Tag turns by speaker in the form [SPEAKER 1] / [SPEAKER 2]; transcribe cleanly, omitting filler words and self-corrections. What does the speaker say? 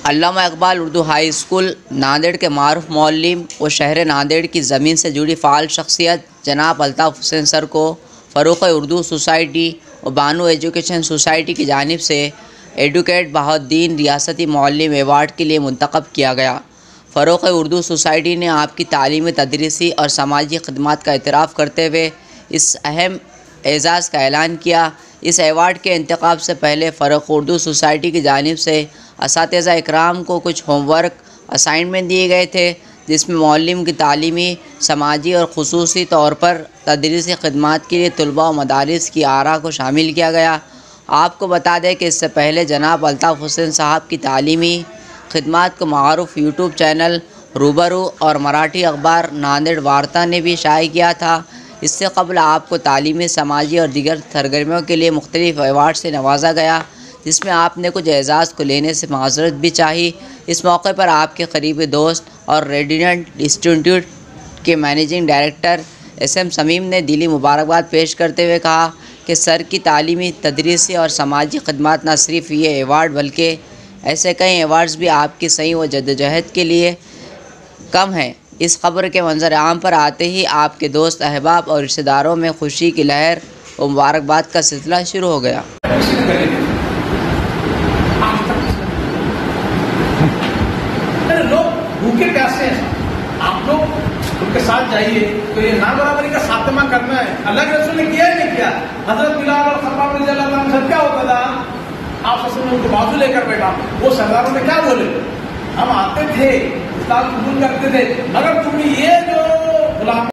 [SPEAKER 1] अल्लामा Iqbal Urdu high school Nanded के मारूफ मौल्लिम व शहर नांदेड़ की ज़मीन से जुड़ी फ़ाल शख्सियत जनाब अल्ताफ़ हुसैन सर को फ़रोग़ उर्दू सोसाइटी और बानो एजुकेशन सोसाइटी की जानिब से एडवोकेट बहाउद्दीन रियासती मौल्लिम एवार्ड के लिए मुंतखब किया गया। फ़रोग़ उर्दू सोसाइटी ने आपकी तालीमी, तदरीसी और समाजी खिदमत का एतराफ़ करते हुए इस अहम एज़ाज़ का ऐलान किया। इस एवार्ड के इंतखाब से पहले फ़रोग़ उर्दू सोसाइटी की जानिब से असातिज़ा इकराम को कुछ होमवर्क असाइनमेंट दिए गए थे, जिसमें मौल्लिम की तालीमी, समाजी और ख़ुसूसी तौर पर तदरीसी खिदमत के लिए तलबा व मदारिस की आरा को शामिल किया गया। आपको बता दें कि इससे पहले जनाब अल्ताफ़ हुसैन साहब की तालीमी खिदमत को मारूफ यूट्यूब चैनल रूबरू और मराठी अखबार नांदेड़ वार्ता ने भी शाये किया था। इससे कबल आपको तालीमी, समाजी और दीगर सरगर्मियों के लिए मुख्तलिफ अवार्ड से नवाजा गया, जिसमें आपने कुछ एजाज़ को लेने से माज़रत भी चाही। इस मौके पर आपके करीबी दोस्त और रेडिडेंट इंस्टीट्यूट के मैनेजिंग डायरेक्टर SM समीम ने दिली मुबारकबाद पेश करते हुए कहा कि सर की तालीमी, तदरीसी और समाजी खिदमत न सिर्फ ये अवार्ड बल्कि ऐसे कई अवार्ड्स भी आपकी सही व जद्दोजहद के लिए कम हैं। इस खबर के मंजर आम पर आते ही आपके दोस्त, अहबाब और रिश्तेदारों में खुशी की लहर व मुबारकबाद का सिलसिला शुरू हो गया।
[SPEAKER 2] लोग भूखे प्यासे हैं, आप लोग उनके साथ जाइए तो ये ना बराबरी का खात्मा करना है। अल्लाह के रसूल ने किया ही नहीं किया। हजरत बिलाल और खब्बाब रज़ियल्लाहु अन्हु सर क्या होता था, आप ससुर उनको बाजू लेकर बैठा, वो सरदारों ने क्या बोले, हम आते थे, इस्लाम कबूल करते थे, मगर तुम ये जो गुलाम